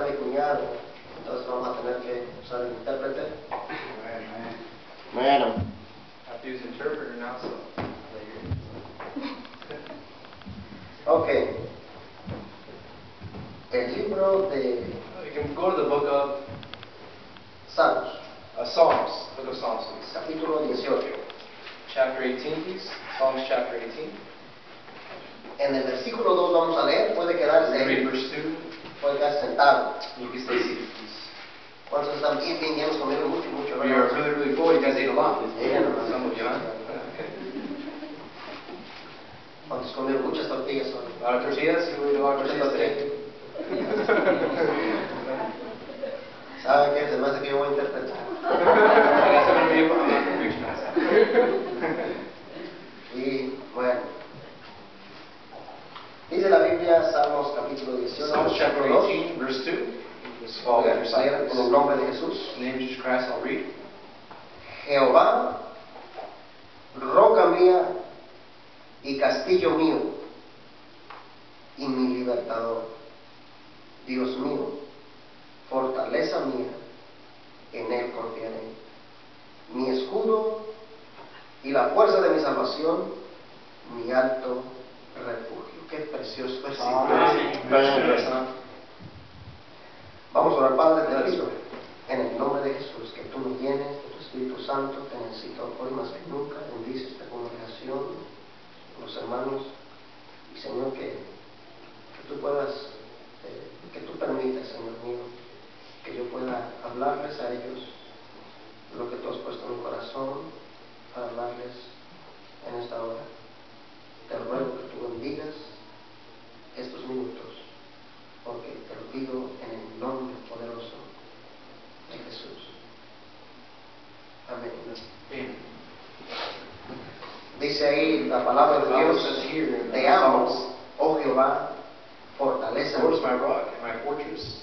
mi cuñado, entonces vamos a tener que usar el intérprete. Bueno. I have to use interpreter now, so. Ok. El libro de You can go to the book of Salmos, Psalms. Book of Psalms, please. capítulo 18. Chapter 18, please. Psalms chapter 18. En el versículo 2 vamos a leer, puede quedarse Read ahí, verse 2. puede quedarse sentado. You can stay seated, please. ¿Cuántos están bien llenos, comieron mucho, mucho? We are really, really full. You guys ate a lot. Yeah. Some of you, huh? ¿Cuántos comieron muchas tortillas hoy? A lot of tortillas. You ate a lot of tortillas today. ¿Sabe qué? Se me hace que yo voy a interpretar. I guess I'm going to be able to preach now. Y bueno, dice la Biblia, Salmos capítulo 18, Psalms chapter versículo 2. 18, verse 2. Just follow Voy a your side. leer en el nombre de Jesús. In the name of Jesus Christ, I'll read. Jehová, roca mía y castillo mío y mi libertador, Dios mío, fortaleza mía, en él confiaré, mi escudo y la fuerza de mi salvación, mi alto refugio. Qué precioso versículo. Vamos a orar, Padre, te pido en el nombre de Jesús que tú nos llenes de tu Espíritu Santo. Te necesito hoy más que nunca. Bendice esta congregación, los hermanos, y Señor, que tú puedas, que tú permitas, Señor mío, que yo pueda hablarles a ellos lo que tú has puesto en mi corazón para hablarles en esta hora. Te ruego que tú bendigas estos minutos, porque te lo pido en el nombre poderoso de Jesús. Amén. Dice ahí la palabra de Dios: te amo, oh Jehová, fortaleza. Lord is my rock and my fortress.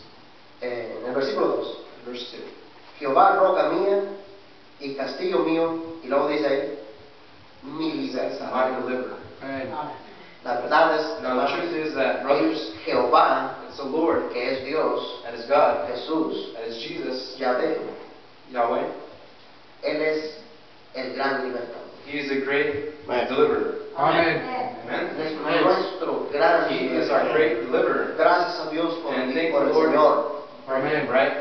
En el versículo 2. Verse 2. Jehová, roca mía y castillo mío, y luego dice ahí, mi libertador. My deliverer. La verdad es, Now the truth is that, brothers, Jehová, it's the Lord, que es Dios, that is God, Jesús, that is Jesus, Yahvé, Yahweh. Él es el gran libertador. He is a great deliverer. Amen. Amen. Es nuestro gran He is our libertador. great deliverer. Gracias a Dios por, And thank por the el Lord. Señor. Amen. Right?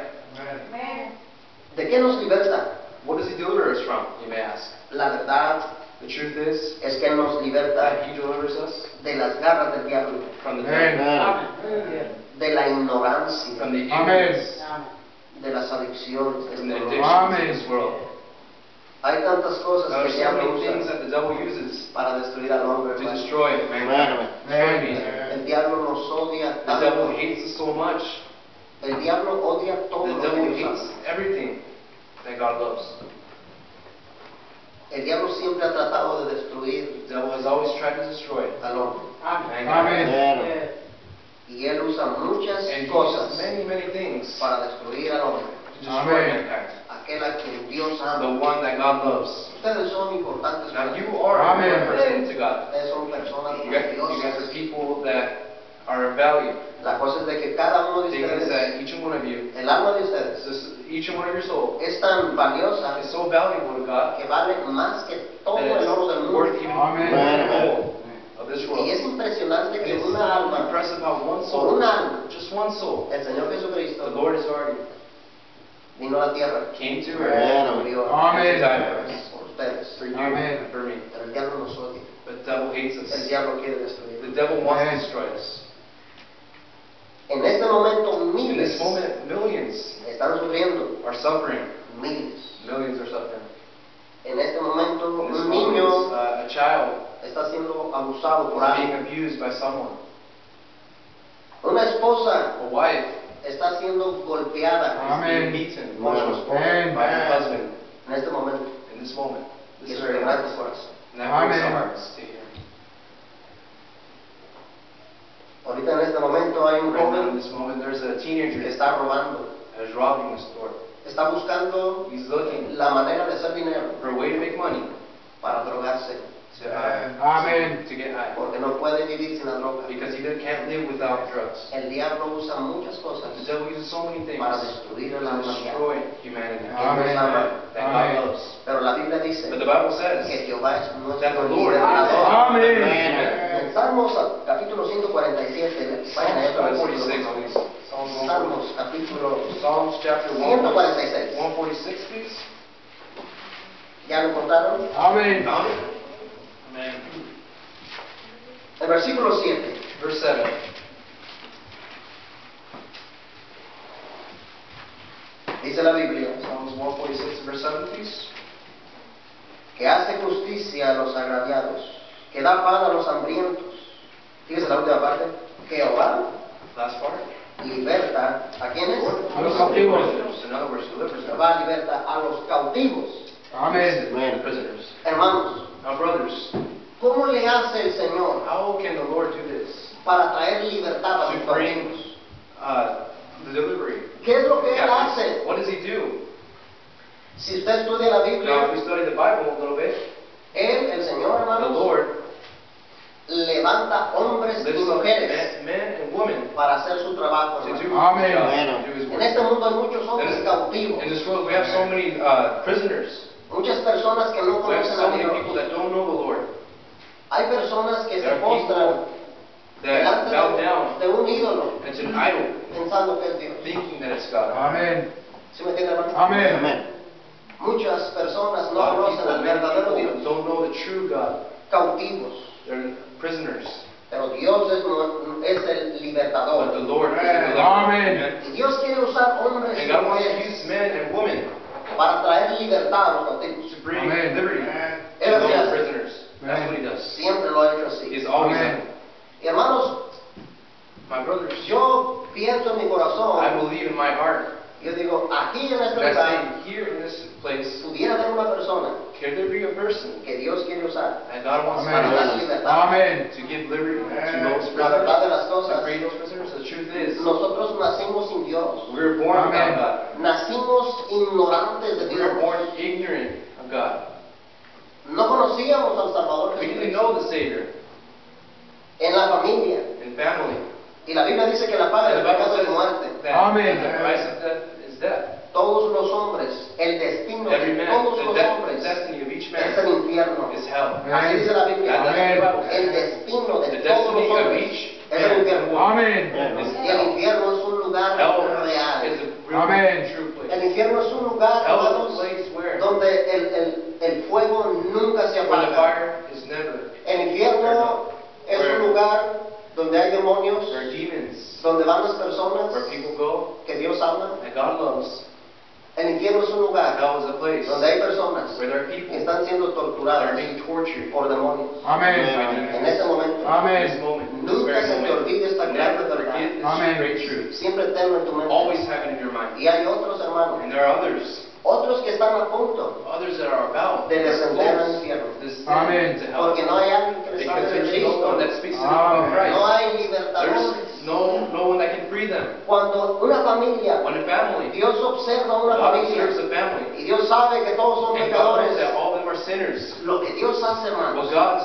¿De qué nos liberta? What does He deliver us from, you may ask? La verdad The truth is es que Él nos liberta that He delivers us de las garras del diablo, from the Amen. devil, de la ignorancia, from the Amen. ignorance, de las adicciones, de from the este addictions mundo. of this world. Hay tantas cosas There que are el so diablo many things usa that the devil uses para destruir al hombre. to hermano. destroy mankind. Destroy me. El diablo nos odia The devil tanto. hates us so much. El diablo odia todo The lo que devil Dios hates ama. everything that God loves. El diablo siempre ha tratado de destruir The devil has always tried to destroy al hombre. mankind. Amen. Y él usa muchas And he cosas uses many, many things para destruir al hombre. to destroy Amen. mankind. Aquel a quien Dios The ama. one that God loves. Ustedes son importantes Now para you Dios. are a Amen. important person to God. Ustedes son personas You guys are valiosas. people that are of value. La cosa es de que cada uno de The thing is ustedes, that each and one of you, el alma de ustedes, each and one of your soul, es tan valiosa is so valuable to God que vale más que todo that el oro del it's mundo. worth even Amen. more than the whole of this world. Y es impresionante And que it's una alma, impressive how one por soul, una alma, just one soul, el Señor the Jesucristo Lord is already vino a la tierra, came to earth murió Amen. to die for us, por ustedes. for you Amen. and for me. Pero el diablo nos odia. But the devil hates El us. diablo quiere The destruir. devil wants Amen. to destroy us. En este momento In miles this moment, millions están sufriendo, are suffering. miles. Millions are suffering. En este momento In this un moment, niño a child está siendo abusado por is being alguien. abused by someone. Una esposa A wife está siendo golpeada Amen. being beaten por su esposo. Amen. by her husband. En este momento. In this moment, Y this eso very quebra tu moment. corazón. And that breaks our Amen. hearts to hear. Ahorita en este momento hay un Right now, in joven this moment, there's a que teenager está robando. that is robbing the store. Está buscando He's looking la manera de hacer dinero for a way to make money para drogarse to get high. Porque no puede vivir sin la droga. Because he can't live without drugs. El diablo usa muchas cosas The devil uses so many things para destruir la to humanidad. destroy humanity. That Amen. God loves. Pero la Biblia dice But the Bible says que Jehová es that the nuestro Lord libertador. Amen. En Salmos capítulo 147, vayan a otro versículo, 146, por favor. please. Salmos capítulo Psalms chapter 146. 146, please. ¿Ya lo encontraron? Amen. Found it? Amen. El versículo 7. Verse 7. Dice la Biblia Psalms 146, verse 7, please. que hace justicia a los agraviados, que da pan a los hambrientos. Fíjese la última parte. Jehová Last part. liberta ¿a quiénes? A los cautivos. Prisoners. In other words, delivers them. Jehová liberta a los cautivos. Amen. The prisoners. Hermanos, Now, brothers, ¿cómo le hace el Señor how can the Lord do this? para traer libertad a los To bring cautivos? the delivery. ¿Qué es lo que Él Captives. hace? What does he do? Si usted estudia la Now, Biblia, if we study the Bible a little bit, Él, el Señor, the hermanos, Lord levanta hombres y lifts up mujeres men and women para hacer su trabajo, to do his hermanos. Amen. job, to do his En work. este mundo hay muchos hombres In cautivos, In this world, we have so many prisoners. muchas personas que no We have conocen so a many people Dios. that don't know the Lord. Hay personas que There se are postran That delante bow down de un ídolo and to an idol, pensando que es Dios. thinking that it's God. Amen. ¿Sí me entiende, hermano? Amen. Muchas personas A no lot of conocen people, al many verdadero people Dios, don't know the true God. cautivos. They're prisoners. Pero Dios es el But the libertador. Lord is the deliverer. Amen. Amen. Y Dios quiere usar hombres y And God wants to mujeres use men and women para traer libertad a los cautivos. to bring Amen. liberty Amen. to those prisoners. That's what he does. Siempre lo ha hecho así. He's always done Amen. it. Y hermanos, My brothers, yo pienso en mi I corazón, believe in my heart yo digo, aquí en este that I lugar say here in this place, pudiera haber una persona can there be a person que Dios quiere usar that God wants para dar Amen. libertad. Amen. to give liberty to those La verdad de prisoners, las to cosas, free those prisoners? The truth is, nosotros nacimos sin Dios, we were born Amen. without God. nacimos ignorantes de We were Dios. born ignorant of God. No conocíamos al Salvador We didn't Jesucristo. know the Savior En la familia. and family. Y la Biblia dice que la paga And del the Bible pecado es says muerte. that Amen. the price of death is death. Todos los hombres, el destino Every de man, todos the los the hombres destiny of each es man el infierno. is hell. Así dice la Biblia. That's what the Bible El says. destino de The todos destiny los of hombres each es el infierno. man Amen. is Y el hell. infierno es un lugar Hell real. is a real, Amen. true El place. infierno es un lugar, Hell is a hermanos, place where donde el fuego nunca se the apaga. fire is never. El infierno es un lugar donde hay demonios, There are demons donde van las personas where people go que Dios ama. that God loves. El infierno es un lugar Hell is a place donde hay personas where there are que people están siendo that are torturadas being tortured. por demonios. Amen. En ese momento, This Amen. moment, this nunca very se te moment, olvide esta never gran verdad. forget this Amen. great truth. Siempre tenlo en tu mente. Always have it in your mind. Y hay otros hermanos, And there are others otros que están a punto that are about de descender al close infierno, to descend Amen. into hell. porque no hay alguien que les hable Because de there's no one Cristo, that speaks to them about Amen. Christ. no hay There's libertadores. no one that can free them. Cuando una familia, When a family, Dios observa una God familia observes a family, y Dios sabe que todos son and God knows pecadores, that all of them are sinners. lo que Dios hace, hermanos, What God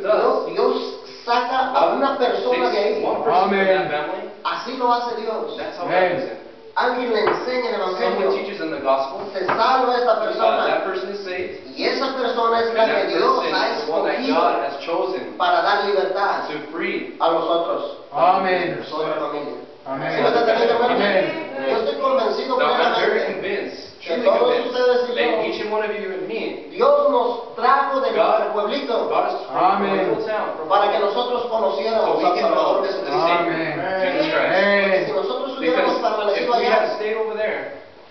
does, Dios saca a una persona de takes ahí. one person from Amen. that family. Así lo hace Dios. That's how Amen. God does it. Alguien le enseña el Someone evangelio, teaches them the gospel. se salva esta persona That person is saved. y esa persona es And la that que Dios person ha is the one that escogido God has chosen para dar libertad to free. a los otros, Amen. a su otra familia. Amen. ¿Sí me está entendiendo, hermano? Amen. Yo estoy convencido Now, I'm very plenamente convinced, que truly todos convinced, ustedes y that yo, each and one of you and me, Dios nos trajo de nuestro God pueblito is from Amen. a little town, from para que nosotros so conociéramos we al can Salvador know the Jesucristo. Amen. Savior, Jesus Christ. Porque si Amen. nosotros hubiéramos Because if permanecido we had allá, stayed over there,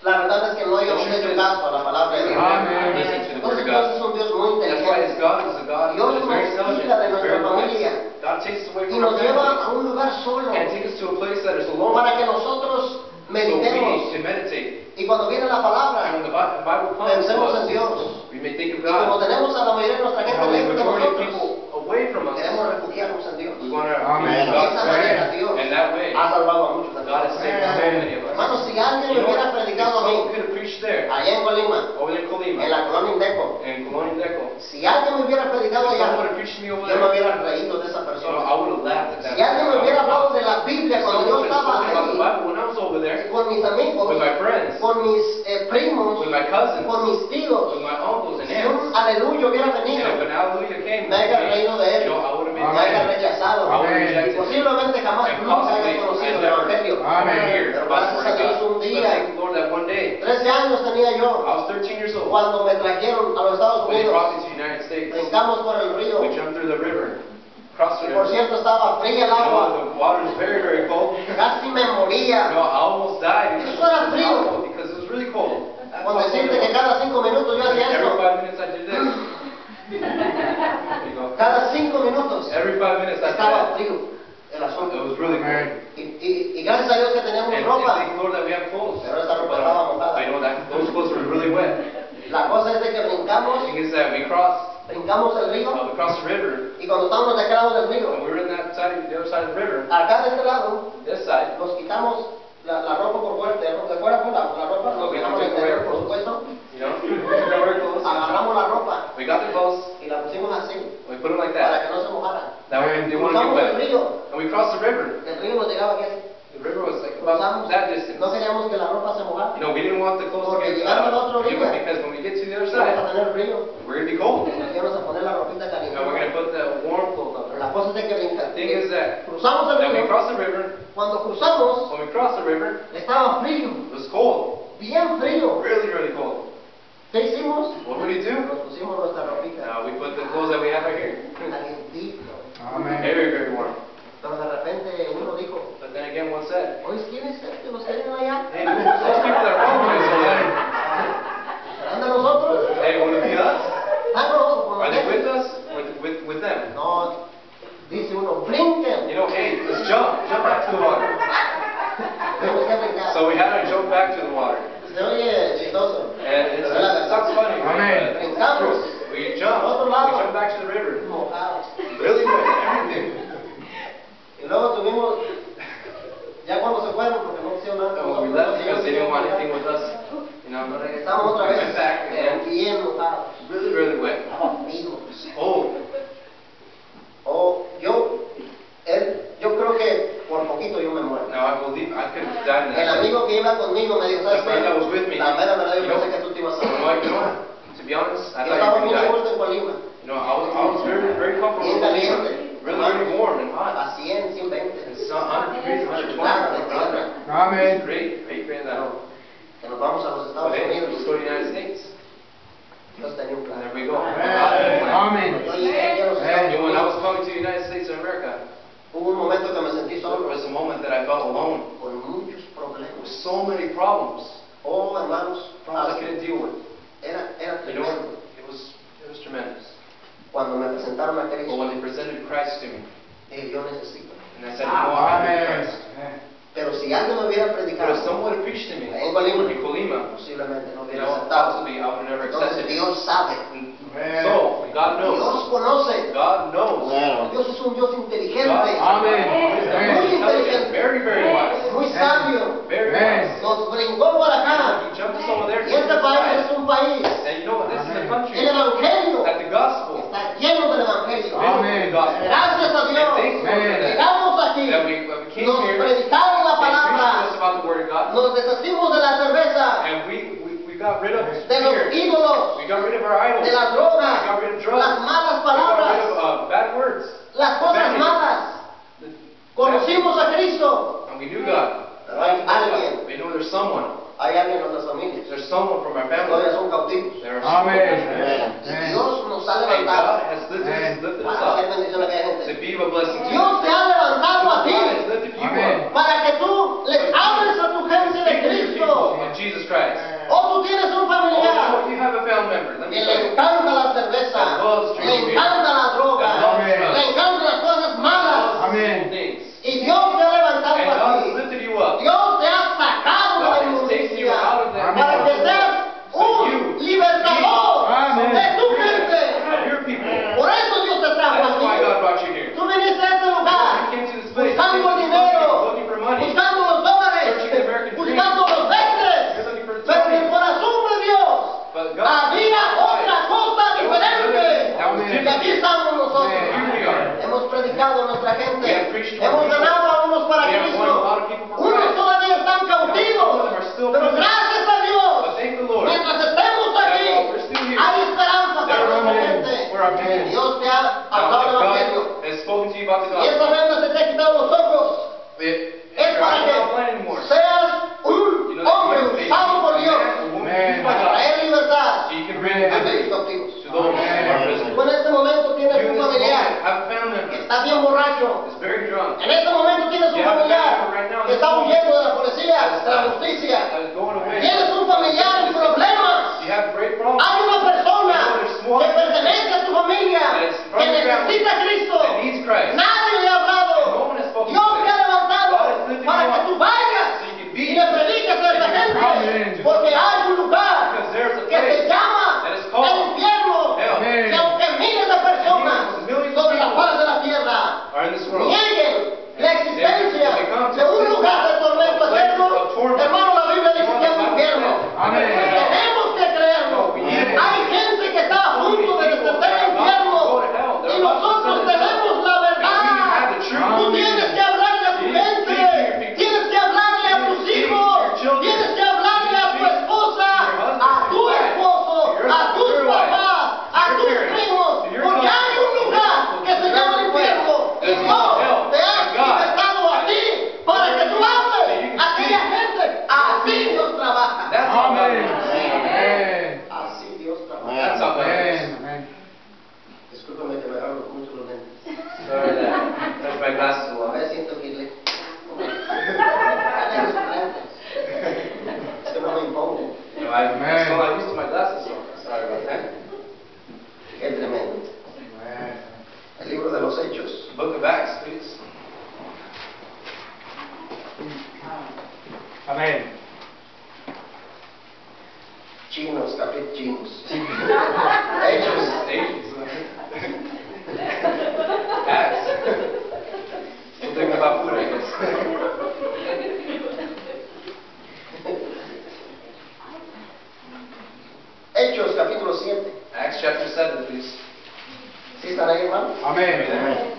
la verdad es que no hayamos The truth hecho is, caso a la palabra de we Dios. would Amen. never listen to the word Entonces of Dios God. es un Dios muy That's why inteligente. God is a God Dios that is very nos intelligent, quita de very nuestra wise. familia God takes us away y from nos our lleva family a un lugar solo and takes us to a place that is alone para que nosotros so we meditemos. can meditate. Y cuando viene la And palabra, when the Bible comes to pensemos en us, Dios. we may think of Y como God. tenemos a la mayoría de nuestra gente How the lejos de majority of nosotros, people away from us, queremos refugiarnos en Dios. we want to Amen. De esa manera Amen. Dios And that way, ha salvado a muchos de God has nosotros. saved so many of us. Hermanos, si alguien You me know hubiera what? If predicado a someone mí, could have preached there, allá en Colima, over there in Colima, en la colonia Indeco, in Colonia Deco, Si alguien me hubiera predicado If someone would allá, have preached to me over yo me there, hubiera reído de esa I persona. would have laughed at that. Si alguien me hubiera hablado de la Biblia If cuando someone yo would have estaba spoken about the ahí, Bible when I was over there, con mis amigos, with my friends, con mis primos, with my cousins, con mis tíos, with my uncles and si un aunts, aleluya hubiera and if venido, an hallelujah came, me haya reído de él, I would have been me haya rechazado, I would have y rejected. posiblemente jamás And nunca haya possibly, conocido I el never Evangelio. Amén. heard Pero about the gracias word a of Dios God. un But día, thank the Lord that one day, 13 años tenía yo, I was 13 years old. cuando me trajeron a los Estados When they Unidos, brought me to the United States, brincamos por el río, we jumped through the river, crossed the y por river. cierto estaba fría el agua, The water was very, very cold. casi me moría, I almost died Eso era frío. because it was really cold. That's con how cold decirte it que was. cada 5 minutos yo hacía Every esto, 5 minutes I did this. There you go. cada 5 minutos Every 5 minutes I did estaba that. frío el It asunto, was really cold. Amén. y gracias a Dios que teníamos And ropa, thank the Lord that we have clothes. pero esa ropa estaba mojada. But you know that those clothes were really wet. La cosa es de que The brincamos thing is that we crossed el río, we crossed the river, y cuando estábamos de aquel lado del and río, we were in that side, the other side of the river. acá de este lado, This side, nos quitamos la ropa por fuerte, de fuera pues la ropa, nos quitamos el interior por supuesto, you know, we took our clothes. agarramos la ropa We got the clothes. y la pusimos así, We put them like para that. que no se mojara. That way they wouldn't Cruzamos get el wet. río, And we crossed the river. el río nos llegaba aquí así. The river was like about Cruzamos, that distance. no queríamos que la ropa se mojara, You know, we didn't want the clothes to Porque get llegando a la otra orilla, because when we get to the other vamos a side, tener frío, we're gonna be cold. nos íbamos a poner la ropita You know, we're caliente. gonna put the warm clothes on. Pero la cosa es de que The thing is that cruzamos el we río, crossed the river. cuando cruzamos When we crossed the river, estaba frío, it was cold, bien frío. really, really cold. ¿Qué hicimos? What would you do? Nos pusimos nuestra ropita We put the clothes that we have right here. calientito. Amén. Very, very warm. Pero de repente uno dijo, But then again, one said, oye, ¿quién es este? ¿Los que vienen allá? hey, those people that are following us over there, ¿Serán de nosotros? hey, will it be us? ¿Están nosotros con Are they with nosotros? us? With them? No, dice uno, brinquen. You know, hey, let's jump back to the water. Tenemos que brincar. So we had to jump back to the water. Se oye chistoso. And it sounds funny. Amen. Brincamos. We jumped back to the river. Mojados. Really wet, everything. Y luego tuvimos, ya cuando se fueron, porque no hicieron nada con We nosotros, left because they didn't want anything with us. You know, nos regresamos otra we vez, went back pero again. bien mojados. Really, really wet. Estaba frío. It's cold. Yo creo que por poquito yo me muero. Now I believe I could have died in El that. amigo que iba conmigo me dijo, ¿sabes The friend that was with qué? me. La mera verdad yo You know, pensé que tú te ibas a You know morir. what? You know what? To be honest, I Yo thought estaba you muy would a die. gusto en Colima. You know, I was very, very comfortable. Bien with the caliente. Really, really warm and hot. A 100, 120. It's not 100 degrees, 120. Nada de tierra. Amén. Great, great, great. Que nos vamos a los Estados Okay, Unidos. let's go to the United States. Dios tenía un And plan. there we go. Amén. Yo llegué aquí a los Estados And when I Unidos, was coming to the United States of America, hubo un momento que me sentí there solo, was a moment that I felt alone. con muchos With problemas. so many problems. Oh, hermanos, Problems I couldn't deal with. era You know, tremendo. it was tremendous. Cuando me presentaron a But Cristo, when they presented Christ to me, dije, yo necesito. and I said, you know, I need Amén. Christ. Pero si alguien me hubiera But predicado, if someone had preached to me en Colima, in Colima, posiblemente no you hubiera know, aceptado. possibly I would have never Entonces accepted it. Dios sabe, So, God knows. Dios conoce, God knows. Dios es un Dios inteligente, Amén. muy inteligente, Very, very wise. muy sabio, Very Amen. wise. nos brincó por acá, He jumped us over there. y este país es un país, And you know what? This is a country el Evangelio that the gospel está lleno del Evangelio. Amén. the gospel. Gracias a Dios, And thanks Lord for that. llegamos aquí, That we came nos here, predicaron la they preached to palabra, us about the word of God, nos deshacimos de la cerveza, and we got rid of de los fear. ídolos, We got rid of our idols. de las We drogas, got rid of drugs. las malas We got rid palabras, of bad words. las cosas Vanity. malas. The- Conocimos a Cristo. And we knew God. Pero hay alguien, We know there's someone. hay alguien en nuestras familias. There's someone from our Todavía family. son cautivos. There are Amén. Y Dios nos ha And God levantado has lifted us para hacer up bendición a aquella to gente. be a blessing to you. Dios te ha levantado a God ti has lifted you Amén. up. para que tú les hables a tu gente de Speak to your Cristo. people of Jesus Christ. O tú tienes un Oh, familiar you have a family member. Let que me tell le you. encanta la cerveza, le encanta la droga, Amén. le encantan las cosas malas. Amén. Things. Y Dios te ha levantado And God a has ti. lifted you up. Dios te ha sacado de la God has taken you out of inmundicia that para que seas So un you libertador Amén. de tu gente. of your people. Por eso Dios te trajo That's why aquí. God brought you here. Tú viniste a este You lugar came to this place buscando looking dinero, for money, buscando still Pero prisoners. gracias a Dios, But thank the Lord. mientras estemos aquí, That while we're still here, hay esperanza para there is nuestra hope gente. for our people. Dios te ha hablado del Now, if Evangelio. God has spoken to you about the Y esa gospel, venda se te ha quitado los ojos. if Es your para eyes are not blind que anymore, seas un you know that hombre you may be usado por a Dios man or woman Amen. used by para God, traer libertad so you can bring Amen. a aquellos liberty cautivos. to those who are prisoners. Tú en este momento tienes You in un this familiar moment have a family que member está bien borracho. that's very drunk, En este momento tienes un You have a familiar family right now in que this está moment. huyendo de la policía, de la justicia. that is going away. Tienes un familiar en problemas. You have great problems. Hay una persona que pertenece a tu familia que necesita a Cristo. That needs Christ. Nadie le ha No hablado. one has spoken Dios to te them. ha levantado God has lifted para you que up tú vayas so you can y be le prediques a esa gente. Amen. Porque hay un lugar Because there's a que se place llama that is called el infierno. hell. Amen. Que aunque miles de personas Millions of sobre la people faz de la tierra are in this world. nieguen la existencia They come to de un lugar de tormento a place eterno, of torment. hermano, la Biblia dice que es un infierno. Amen. Tenemos que creerlo. Hay gente que está a punto de descender al infierno y nosotros tenemos la verdad. Tú tienes que hablarle a tu gente, tienes que hablarle a tus hijos, tienes que hablarle a tu esposa, a tu esposo, a tus papás, a tus primos, porque hay un lugar que se llama el infierno y Dios te ha libertado a ti para que tú hables a aquella gente. Así Dios trabaja. That's how God Amen. works. Amen. Así Dios trabaja. That's how God works. Amen. Discúlpame que me hago mucho los lentes. Sorry that I touched my glasses a A lot. ver, siento que le... Es que no me impongo. You know, I'm still not used to my glasses, so sorry about that. Qué tremendo. El libro de los Hechos. Book of Acts, please. Amen. Chinos, chinos. Hechos. Acts. Still thinking about food, I guess. Hechos capítulo 7. Acts chapter 7, please. ¿Sí están ahí, hermano? Amen.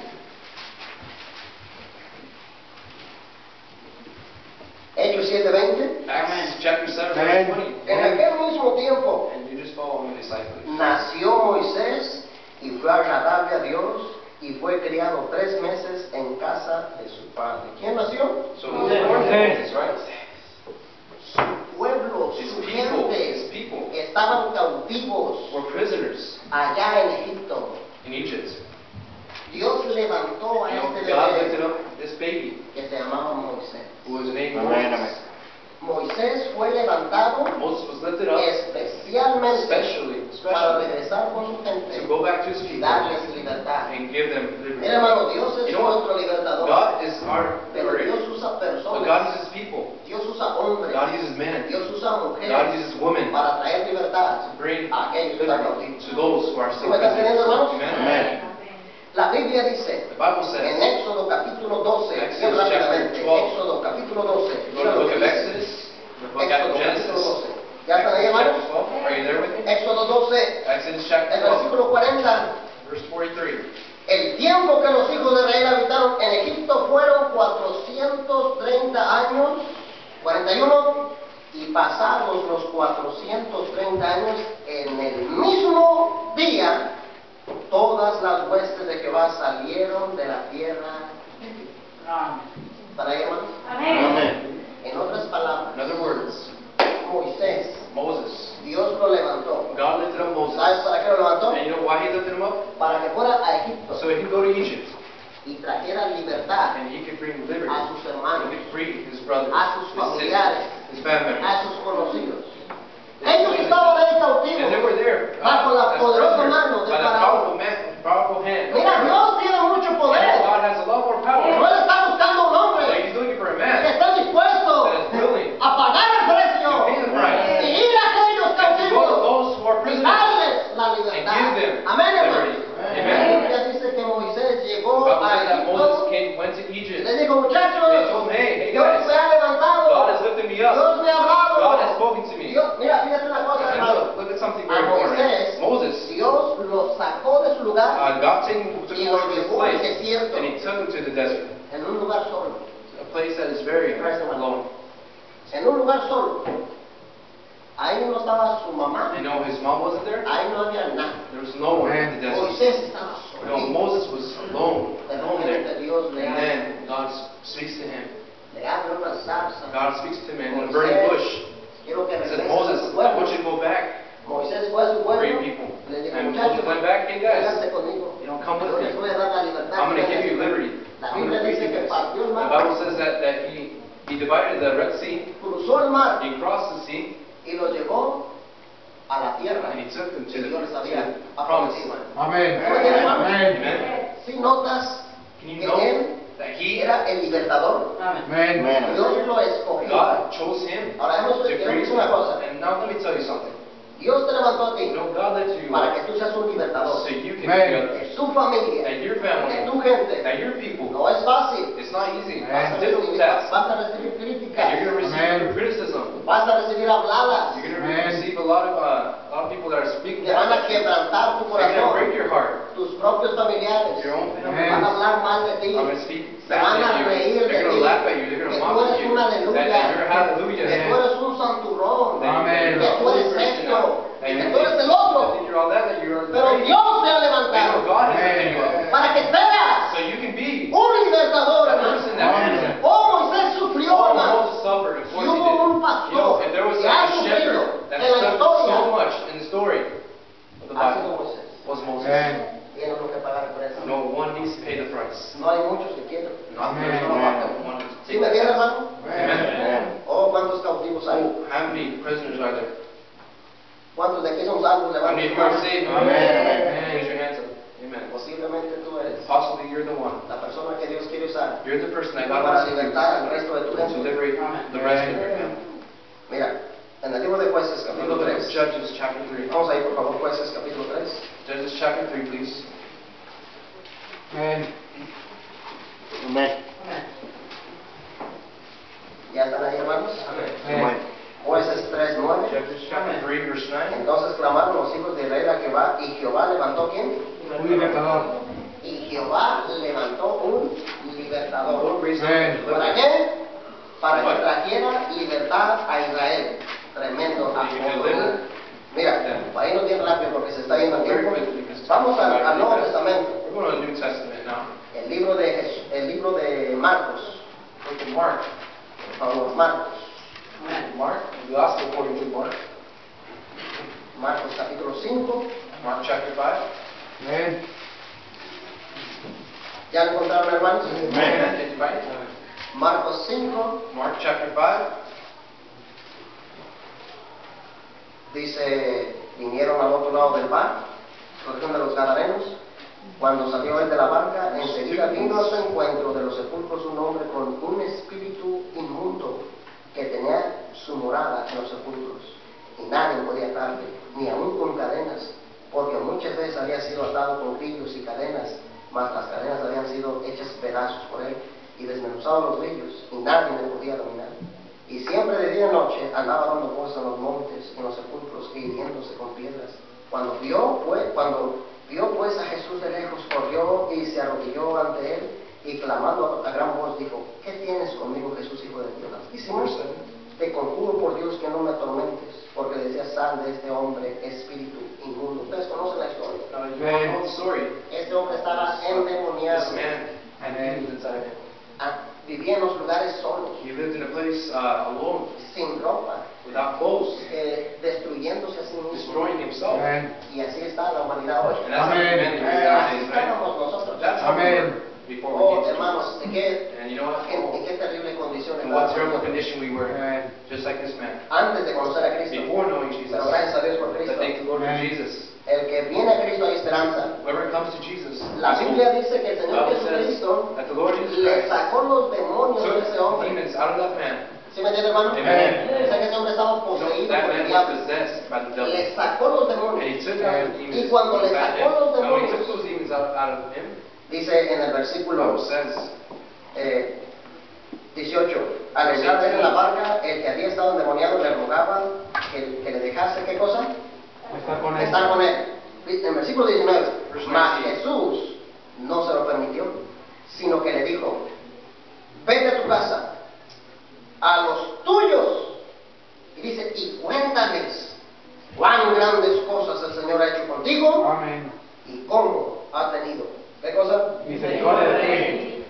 Hechos 7:20. Acts chapter 7, Amen. verse 20. En aquel mismo tiempo And you just follow me disciples. nació Moisés y fue agradable a Dios y fue criado 3 meses en casa de su padre. ¿Quién nació? So it was born in Moses, right? Su pueblo, His su people, his gente people estaban cautivos were prisoners allá en Egipto. in Egypt. Dios levantó a You know, este God lifted bebé up this baby que se llamaba Moisés. who was named Amen. Moses. Moisés fue levantado Moses was lifted up especialmente especially para regresar con su to gente go back to his y people darles libertad. and give them liberty. Mira, hermano, Dios es You know what? nuestro libertador, God is our pero liberator. Dios usa But personas, God uses people. Dios usa hombres, God uses men. Dios usa God mujeres uses women para traer libertad to bring a aquellos que están liberty cautivos. to those who are still ¿Sí me estás prisoners. entendiendo, hermanos? Amen. La Biblia dice The Bible en says, Éxodo capítulo 12, bien Exodus rápidamente, chapter 12. Éxodo capítulo 12, go to mira the lo book que of dice. Exodus, the book after Éxodo capítulo Genesis. 12. ¿Ya están ahí, Exodus hermanos? chapter 12. Are you there with me? Éxodo 12, Exodus chapter el 12, versículo 40. verse 43. El tiempo que los hijos de Israel habitaron en Egipto fueron 430 años, 41, y pasados los 430 años, en el mismo día, todas las huestes de Jehová salieron de la tierra de Egipto. ¿Están ahí, hermanos? Amen. En otras palabras, In other words, Moisés, Moses. Dios lo levantó. God lifted up Moses. ¿Sabes para qué lo levantó? And you know why he lifted him up? Para que fuera a Egipto So he could go to Egypt y trajera libertad and he could bring liberty. a sus He hermanos, could free his brothers, a sus his familiares, sisters, his family members. a sus conocidos. Ellos estaban ahí And they cautivos were there bajo la as poderosa prisoners mano de by the Faraón. powerful hand. Mira, Dios tiene mucho You know, poder. God has a lot more No power. le está buscando un So hombre he's looking for a que man esté dispuesto that is willing a pagar el precio to pay the price y ir a aquellos and to go to cautivos those who are y prisoners darles la and libertad. give them Amén, hermano. liberty. La Amen. Biblia dice que Moisés The llegó Bible a says that Moses Egipto went to y Egypt. les dijo, muchachos, They told him, hey Dios guys, me ha levantado, God has lifted me up. Dios me ha hablado. God has spoken to me. Dios, mira, fíjate una cosa, And hermano. look at something A very important. Moisés, Moses, Dios lo sacó de su lugar God took him y lo away from his llevó al place desierto, and he took him to the desert, en un lugar solo. a place that is very alone. en un lugar solo. Ahí no estaba su mamá, You know, his mom wasn't there. ahí no había nada. There was no one at the desert. Moisés estaba No, solo. Moses was alone. De Alone there. repente Dios le And abre, then God speaks to him. le abre una zarza. God speaks to him in a burning bush. Quiero que He says, regreses a Moses, tu I pueblo. want you to go back. Moisés fue a su pueblo. Free people. Le dijo, And muchachos, Moses went back. Hey guys, vénganse conmigo. you know, come with Yo les me. voy a dar la libertad. I'm going to give you liberty. La I'm going Biblia to free dice you que guys. partió el The mar, Bible says that he divided the Red Sea. cruzó el mar He crossed the sea. y lo llevó a la tierra. And he took them to que the Dios les había promised prometido. land. Amen. Amen. Si notas Can you que know él that he, era el libertador, Amen. Dios lo escogió. God chose him Ahora to free hemos you? una cosa. And now let me tell you something. Dios te levantó a ti You know, God led you para que tú seas un libertador so you can Amen. free others. de su familia, That your de family, tu gente. that your people. No es fácil. It's not easy. Amen. It's a difficult task. Vas a recibir And you're críticas, going to receive Amen. criticism. vas a recibir habladas, You're going to Amen. receive a lot of people that are speaking te van a back at you. quebrantar tu They're going to corazón, break your heart. tus propios familiares, Your own family. Amen. van a hablar mal de ti, I'm going to speak se van back a at you. reír de They're going ti, to laugh at you. They're que going to tú mock eres at you. un That aleluya, you're que hallelujah. tú eres un santurrón, Amen. que tú eres esto, que tú eres el otro, That you're all that you're pero great. Dios te ha But you know, levantado God has lifted you up. para que seas So you can be un libertador, that hermano. person that Amen. Oh, Moisés sufrió, Oh, hermano. Moses suffered. Of Si course he hubo un did. You know, pastor if there was que a ha sufrido shepherd that en la suffered historia, so much in the story of the ha sido Bible, Moisés. was Moses. Amen. Tiene uno que pagar por eso. No one needs to pay the price. No hay muchos que quieren. Not Amen. there's no one that wanted to ¿Sí take me that entiendes, task. hermano? Amen. Oh, ¿cuántos cautivos hay? Oh, how many prisoners are there? ¿Cuántos de aquí son salvos? How many of you are saved? Amen. Raise your hands up. Amen. Posiblemente tú eres Possibly you're the one. la persona que Dios quiere usar You're the person that God para wants to use libertar al resto de tu to gente. liberate the rest of your family. Mira, en el libro de Jueces, In capítulo the book of 3. Judges chapter 3. Vamos ahí, por favor, Jueces, capítulo 3. Judges chapter 3, please. Amen. ¿Ya están ahí, hermanos? Amen. Jueces 3:9. Judges chapter 3, verse 9. Entonces clamaron los hijos de Israel a Jehová, y Jehová levantó ¿quién? Un libertador. Y Jehová levantó un libertador. Lord raised up Amen. a deliverer. ¿Para qué? Para que trajera libertad a Israel. Tremendo. Mira, para irnos bien rápido porque se está yendo el tiempo. Vamos al Nuevo Testamento. We're going to the New Testament now. El libro de Marcos. Book of Mark. Por favor, Marcos. Mark, the Gospel according to Mark. Marcos capítulo 5. Mark chapter 5. Amen. ¿Ya lo encontraron, hermanos? Amen. Did you find it? Marcos 5. Mark chapter 5. Dice, vinieron al otro lado del mar, región de los Gadarenos. Cuando salió él de la barca, enseguida vino a su encuentro de los sepulcros un hombre con un espíritu inmundo que tenía su morada en los sepulcros. Y nadie podía atarle, ni aun con cadenas, porque muchas veces había sido atado con grillos y cadenas, mas las cadenas habían sido hechas pedazos por él y desmenuzados los grillos, y nadie le podía dominar. Y siempre de día y noche andaba dando voces en los montes, en los sepulcros, e hiriéndose con piedras. Cuando vio pues a Jesús de lejos, corrió y se arrodilló ante él, y clamando a gran voz dijo, ¿qué tienes conmigo, Jesús, Hijo de Dios Altísimo? Te conjuro por Dios que no me atormentes, porque decía, sal de este hombre, espíritu inmundo. Ustedes conocen la historia. Now, you know the story. Este hombre estaba This endemoniado, man had demons inside of him. vivía en los lugares solos, He lived in a place alone, sin ropa, without clothes, destruyéndose a sí mismo. destroying himself. Amen. Y así está la humanidad hoy. And that's how Amen. humanity is Así nowadays, right? estábamos nosotros. That's how we Amen. were before we Oh, came to hermanos, Jesus. ¿en And you know what? qué terrible condición And what terrible estábamos condition we were, Amen. just like this man. antes de conocer a Cristo? Before knowing Jesus, Pero gracias a Dios por Cristo. but thank the Lord for Amen. Jesus. El que viene a Cristo hay esperanza. Whoever comes to Jesus, La has hope. Biblia dice que el The Señor Bible says Jesucristo that the Lord Jesus le Christ sacó los demonios de ese took hombre. demons out of that man. ¿Sí me entiende, hermano? Amen. O sea que ese hombre estaba You know, poseído that por el man was diablo. possessed by the devil. Le sacó los And demonios. he took out the demons Y cuando le inside sacó los him. And when he demonios, took those demons out of him, Dice en el the versículo Bible says, 18, al entrar en la barca, el que había estado endemoniado le rogaba que le dejase, ¿qué cosa? Estar con él. Estar con él. En el versículo 19, Verse mas 19. Jesús no se lo permitió, sino que le dijo, vete a tu casa a los tuyos. Y dice, y cuéntales cuán grandes cosas el Señor ha hecho contigo Amén. y cómo ha tenido. ¿Qué cosa? Misericordia de ti.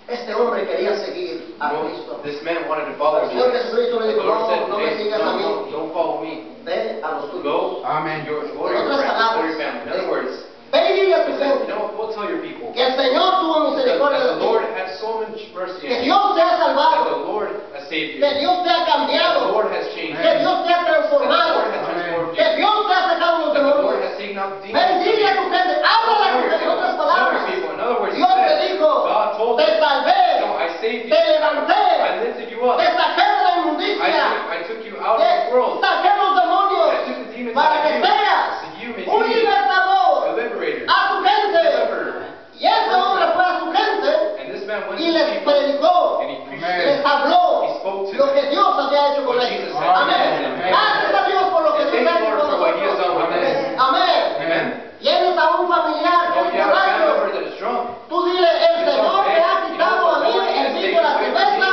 Este hombre quería seguir a Cristo. This man wanted to follow El Señor Jesus. Jesucristo le The dijo, Lord said, no me hey, sigas a mí, no, don't follow me. ve a los tuyos. Go Amen. to your En friends, otras go to palabras, your family. In other words, ve y dile a tu he said, gente go tell your people que el Señor tuvo that misericordia de the Lord ti, had so much mercy que on you, Dios te ha that salvado, the Lord has saved you, que Dios te ha that the cambiado, Lord has changed que you, Dios te ha that the transformado, Lord has transformed que you, Dios te ha sacado los that the Lord demonios. has taken out Ve the demons y from dile a you. tu gente, háblale a tu gente, en otras Tell palabras. your people. In other words, he Dios te said, dijo, God told te you, salvé, no, I saved you, te levanté, I lifted you up, te saqué de la inmundicia, I took you out of te the world, saqué los demonios, I took the demons para out que of you, seas so you may un be libertador a liberator, a tu gente. deliverer. Y este hombre fue a su gente And this man went y to les people predicó, and he preached Amen. les habló He spoke to lo them. que Dios había hecho con What ellos. Jesus said. Amén. Amen. Gracias a Dios por lo que And Dios thank ha the hecho Lord con for what he has nosotros. done with Amen. us. Amén. Amen. Tienes a un familiar que Oh, es you have a family borracho. member that is drunk. Tú dile, el Señor me ha quitado a mí el vicio de la cerveza.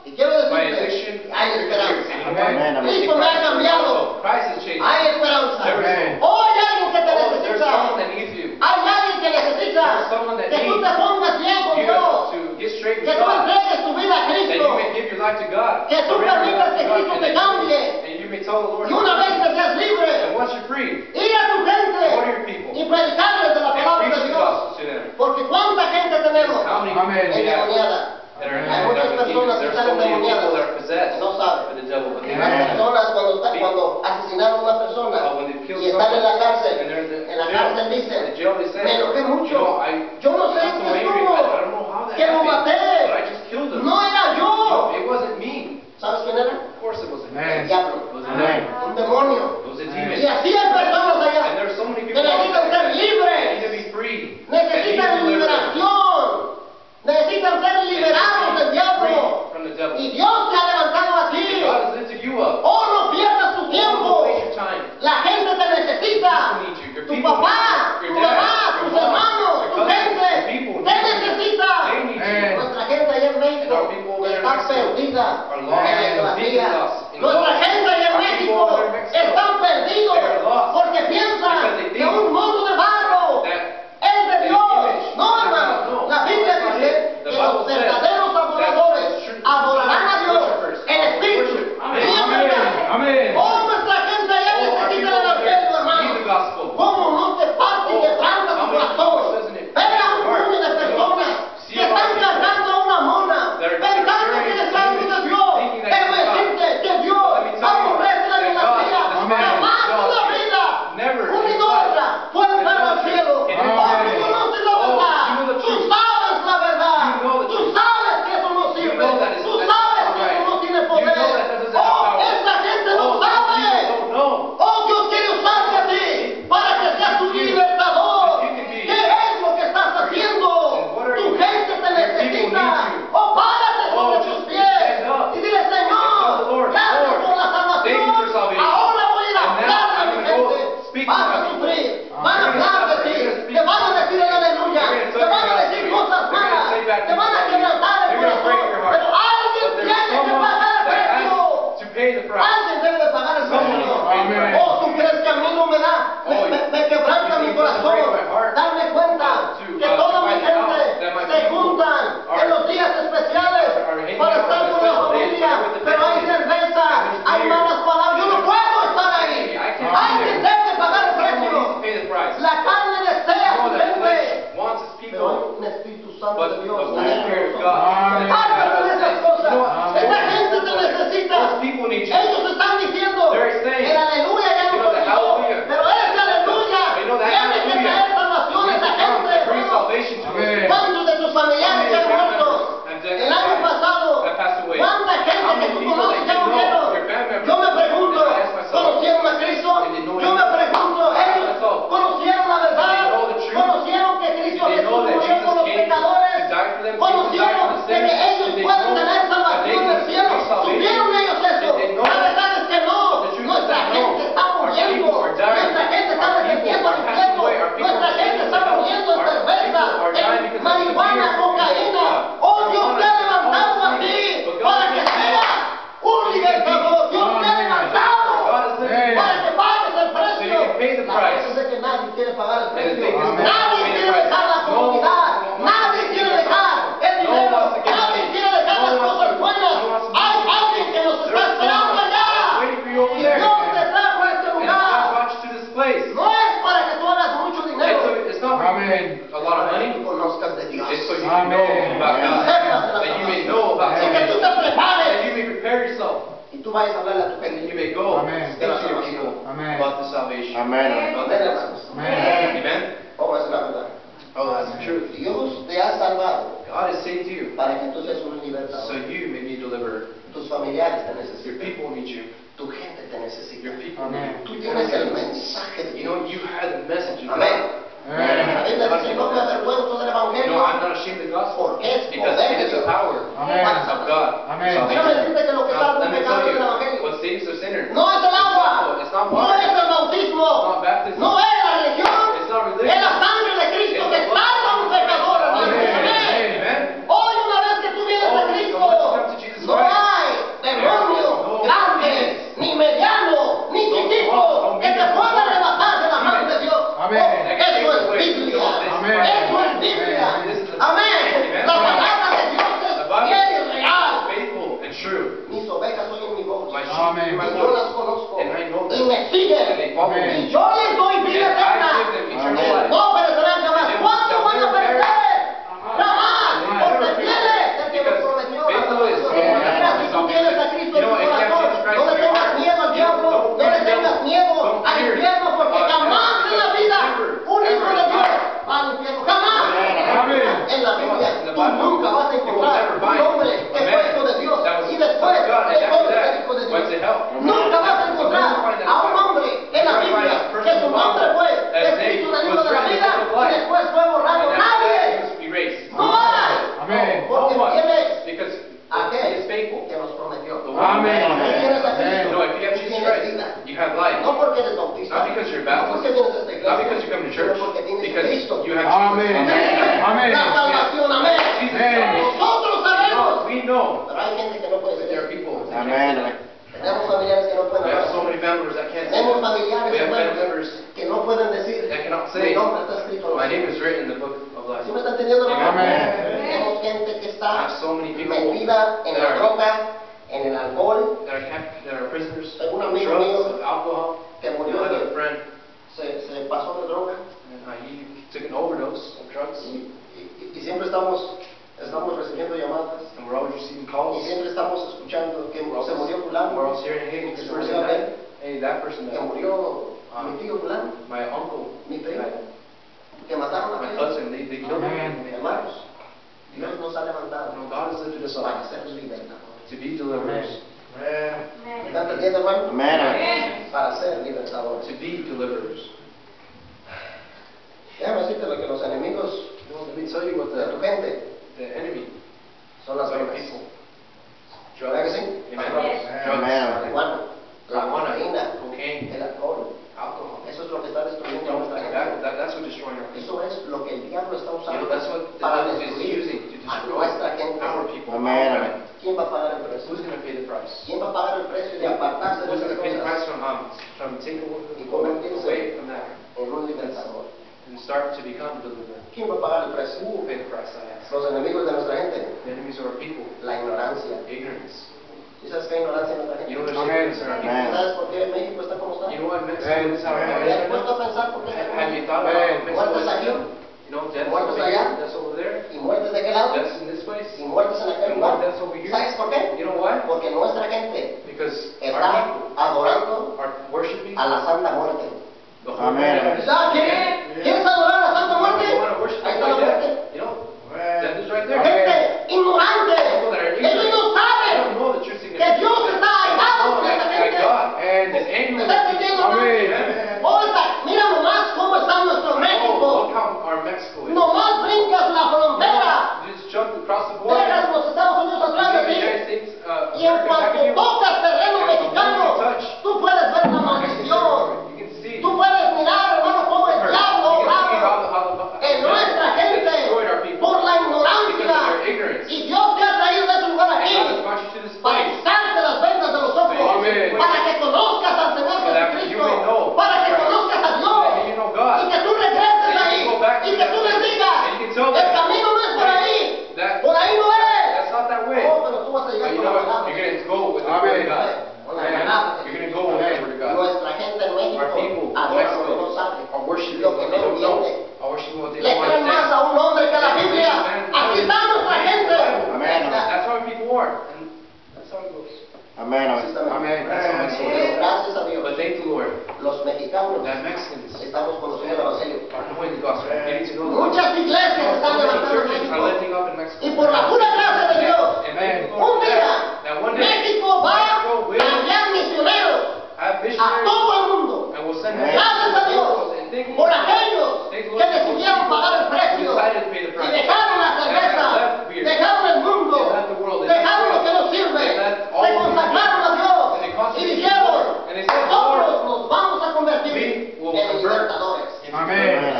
Y quiero My decirte, addiction, hay esperanza. Amen. Cristo me ha cambiado. Christ has changed. Hay esperanza. Amen. Hoy hay alguien que te Oh, there's necesita. someone that needs you. Hay alguien que necesita There's someone that que tú needs te pongas bien con you Dios. to get straight Que with tú God. entregues tu vida a That you Cristo. may give your life to God. Que tú Surrender your permitas life que to God, Cristo and te that cambie. and you may tell the Lord, Y una vez que seas libre, and once you're free, ir a tu gente go to your people y predicarles de la and palabra preach de the Dios. gospel to them. Porque cuánta gente tenemos How many Amen. people we have endemoniada. that are Hay muchas that we personas que There's están so many people endemoniadas that are possessed y no saben. by the devil, but they Las Amen. personas cuando asesinaron a una persona when they kill y están en la someone, cárcel, and they're en la cárcel in the dicen, jail, they say, me enojé mucho, you know, yo no sé got so qué angry, estuvo, I don't know how that que lo happened, maté, but I just killed him. no era No, yo. it wasn't me. ¿Sabes quién era? Of course it wasn't me. Amen. El diablo, It was a Amen. devil. un demonio. It was a Amen. demon. Y así hay personas And allá there are so many que people out necesitan there ser that need libres, to be free. necesitan That need deliverance. liberación, necesitan ser And liberados del free diablo. from the devil. Y Dios te ha levantado a ti. And God has lifted you up. Oh, no pierdas tu Don't tiempo. waste your time. La gente te necesita. People need you. Your Tu people papá, need you. tu Your dad, mamá, your tus mom, hermanos, your tu cousins, gente your people te need you. necesita. They need you. Amen. Nuestra gente allá en México And our people over there in está Mexico perdida are en lost. la Deep idolatría. lost in Nuestra love. gente allá en Our people México over there in Mexico están perdidos they are lost porque piensan because they que think un mundo de barro that es de the Dios. image No, is hermano. God. No, La Biblia that's not dice it. The que Bible los says verdaderos that adoradores true adorarán a Dios worshipers en espíritu worship. Amen. y en Amén. verdad. Amén. Oh, nuestra gente allá Oh, our necesita people el over evangelio, there hermano. need the gospel. ¿Cómo no te parte y Oh, te tranca how tu many corazón? times doesn't it Ver a break un your heart? mundo de personas See que a lot están of people cargando a una mona, that are pensando que carrying es algo de Dios. thinking that Déjame it's God. decirte que Dios Let me tell you aborrece la that God idolatría. Amen. Jamás en la vida Never un in his idólatra life. fue entrar al cielo. Amen. Oh, tú conoces la Oh, verdad. you know the Tú truth. sabes la verdad. You know the Tú truth. sabes que eso no sirve. know that is- Tú that's sabes not que eso right. no tiene You know poder. that doesn't have Oh, power. esta gente no Oh, sabe. people don't know. Oh, Dios quiere usarte a ti para que seas un libertador. That you can be. ¿Qué es lo que estás haciendo? And what are Tu you gente te doing? Your people necesita. need you. Oh, párate Oh, sobre just tus pies stand up. y dile, And tell the Señor, Lord, gracias Lord, por la salvación. thank you for salvation. Ahora voy a ir a And now hablar a I'm mi gonna go gente. speak to Van a my people. sufrir, van a They're gonna hablar de suffer. ti, They're gonna speak te van a to you. decir el aleluya, They're gonna te tell van you a God decir to you. cosas They're gonna malas, say bad te things van a about you. quebrantar el They're gonna break your corazón, heart. pero alguien But tiene there's que someone pagar el that precio. has to pay the price. Alguien debe de pagar el Someone precio. needs to pay the Amen. price. Oh, tú crees que a mí no me da, me quebranta you mi think it doesn't break corazón, my heart? darme cuenta que toda mi find out gente that my se people juntan are- en los días especiales are hanging para out estar on con la special days, familia, with the pero hay family. cerveza, And there's hay beer. malas palabras, yo no And puedo there's- estar ahí. I can't be Alguien there. debe pagar el Someone needs to precio. pay the price. La carne desea a You know su that flesh gente, wants its pero hay people, un Espíritu Santo but de the Dios. Holy Spirit of God. Amen. Párate de esas cosas. You know what? Esta gente te necesita. Those people need you. Ellos están diciendo They're saying, el aleluya ya you no know, the llegó, hallelujah. pero ese aleluya You know, that tiene que hallelujah traer salvación a needs esta to come gente. to bring hermano. salvation to Amen. us. ¿Cuántos de tus familiares se han muerto? El año pasado, That passed away. ¿cuánta How gente que many tú people conoces that ya you know, murieron? your family members, Yo me pregunto, and I ask myself, ¿conocieron a Cristo? did they know Yo me Him? pregunto, ¿ellos myself, conocieron la verdad? did they know the truth? ¿Conocieron que Cristo Did they Jesús know that murió Jesus por los came pecadores? to die for them, came to die ¿Conocieron for the que pagar el And the precio. thing is, Nadie quiere dejar la comodidad. Nadie quiere dejar el dinero. Nadie quiere dejar las cosas buenas. Hay alguien que nos está esperando allá. waiting for you over Y there. Dios te trajo a este And God lugar. brought you to this place. No es para que tú hagas mucho dinero. It's not for you to Amen. make a lot of Para que money. tú conozcas de Dios. It's so you can know Amen. about God. That you may know about Y que tú God. te That prepares. you may prepare yourself. Y tú vayas a hablarle a tu And gente. you may go Amen. speak to your people Amen. about the salvation. Amen. Amén, hermanos. Amen. Amen? ¿Cómo es la verdad? Oh, that's the truth. Dios te ha salvado God has saved you para que tú seas un so libertador. you may be delivered. Tus familiares te Your necesitan. people need you. Tu gente te necesita. Your people Amen. need Tú you. tienes el mensaje de You know, Dios. you had the message of Amén. God. La Amen. Biblia dice, no me avergüenzo del You know, I'm Evangelio. not ashamed of the gospel Porque es because poder it de is the Dios. power Amen. of God. Amen. Déjame Salvation. decirte que lo que Now, salva let un me pecado tell es el you, Evangelio. what saves a sinner No es el agua. It's not No water. es el bautismo. It's not baptism. No es la religión. It's not Es religion. la sangre de Cristo que salva a un pecador, hermano. Amen. Amén. Amen. Hoy una vez que tú vienes a Cristo, no hay demonio grande, ni mediano, ni chiquito que te pueda arrebatar de la mano de Dios. Amen. Eso es Biblia. Amen. Eso es Biblia. Amén. La palabra de Dios es fiel y real. Faithful and true. Mis ovejas oyen mi voz. My sheep Amen. hear my Y yo las voice. conozco. And I know Y them. me And siguen. they follow Amen. Y me. yo les doy And vida I give eterna. them eternal Amen. life. No perecerán jamás. ¿Cuándo van a perecer? Jamás. Porque tiene el que nos prometió la salvación. De manera, si tú tienes a Cristo en tu corazón, no le tengas miedo al diablo, no le tengas miedo al infierno, porque jamás en la vida un hijo de Dios va al infierno. Jamás. Amen. En la Biblia tú nunca vas a encontrar un hombre que fue hijo de Dios y después dejó de ser hijo de Dios. Nunca vas a encontrar a un hombre en la Biblia que su nombre fue escrito en el libro de la vida y después fue borrado. Nadie. No hay. Amen. Porque tienes Because aquel He is faithful. que nos prometió. Amen. Tú tienes a You Cristo. know, if you have Tú Jesus tienes Christ, vida. you have life. No porque eres bautista. Not because you're No Baptist. porque vienes a esta iglesia. Not because you come to church. Sino porque tienes a Because Cristo. you have Amen. Jesus. Amen. La salvación. Amén. Amen. Nosotros sabemos. We know Pero hay gente que no puede that there are ser. people. Amen. Tenemos familiares que no We pueden have so hablar. many members that can't say Tenemos that. familiares We have family hermanos, members que no pueden decir that cannot mi say, nombre está escrito en my los name libros. is written in the book of life. ¿Sí me están entendiendo, hermano? Amen. Tenemos gente que I está have so many people metida en la droga, en el alcohol. that are prisoners of Tengo un amigo drugs, mío of alcohol. que You murió know, I have a de, friend, se pasó de droga and he took an overdose of drugs, y siempre estamos recibiendo llamadas and we're always receiving y calls. siempre estamos escuchando que We're se murió always fulano, hearing, hey, this que se person murió died. aquel, Hey, that person que died. murió mi tío fulano, My uncle mi primo, died. que mataron a My aquel. cousin, they killed Amen. him. Hermanos, Dios nos ha levantado No, God has lifted us para up ser libertadores. to be deliverers. ¿Me están entendiendo, hermano? Amen. Para ser libertadores. To be deliverers. Déjame decirte lo que los enemigos You know, let me tell you what de tu gente the enemy, son las other drogas. people, ¿Verdad que drugs, sí? amen, Amen. drugs, Marihuana, la cocaína, cocaine, el alcohol. alcohol. Eso es lo que está destruyendo a nuestra gente. That's what destroying our people. Eso es lo que el diablo está You usando know, that's what the para devil is destruir using to a destroy nuestra gente. our people. Amen. ¿Quién va a pagar el precio? Who's going to pay the price? ¿Quién va a pagar el precio de apartarse de Who's going esas to pay the price cosas from taking y convertirse away from that en un libertador? and start to become a deliverer? ¿Quién va a pagar el precio? Who will pay the price, I ask? Los enemigos de nuestra gente, The enemies of our people, la ignorancia. ignorance. ¿Y sabes qué hay ignorancia en nuestra gente? You know there's Amen. ignorance in our people. Amen. ¿Sabes por qué México está como está? You know what Mexico Amen. is how it Amen. ¿Te has is? puesto a pensar por qué está como Have you está? thought Amen. about Mexico Muertes is aquí, you know, deaths muertes over allá, here, deaths over there, y muertes de aquel lado, deaths in this place, y muertes en aquel and lugar. more deaths over here? ¿Sabes por qué? You know why? Porque nuestra gente Because our está people adorando are worshiping a la Santa Muerte. the whole Amen. ¿Sabes qué? ¿Quieres adorar a la Santa Muerte? You want to worship Ahí like está la muerte. that? You know, death is right there. Gente ignorante. People that are Ellos ignorant. no They saben don't know the true que significance. Dios está airado con esta That gente. God And is angry ¿Me with estás us. entendiendo? Amen. Oiga, mira nomás cómo está nuestro Oh, México. look how our Mexico is. Nomás brincas la frontera. You just jumped across the border. Dejas los Estados Unidos You atrás de leave the ti. United States, Y en America back cuanto of you. tocas terreno And mexicano, the moment you touch, tú puedes ver la maldición. you can see. Tú puedes mirar, hermano, cómo el diablo You can see obraba en nuestra gente destroyed our people por la because of ignorancia. their ignorance. Y Dios te ha traído de ese lugar And God has aquí brought you to this para place quitarte las vendas de los ojos, Amen. para que conozcas al Señor so that you may Jesucristo, know para que Christ, conozcas a so Dios that you know God, y que tú regreses mexicanos that Mexicans estamos conociendo el Evangelio. are knowing the gospel, getting to know the gospel. Muchas iglesias So están many levantando en churches are México. lifting up in Mexico. Y por la pura gracia de Dios, And thank you, un Lord, día that one day México va a Mexico will enviar misioneros have a missionaries todo el mundo. and will send Gracias a Dios and thank you, por Lord, aquellos que decidieron pagar el precio decided to pay the y price. dejaron la cerveza, dejaron el mundo, They left the world, they dejaron lo left que no sirve, they left se all consagraron a Dios and they y consecrated dijeron, the Lord. And they said, nosotros Lord, nos vamos a convertir we will en convert libertadores. Amén.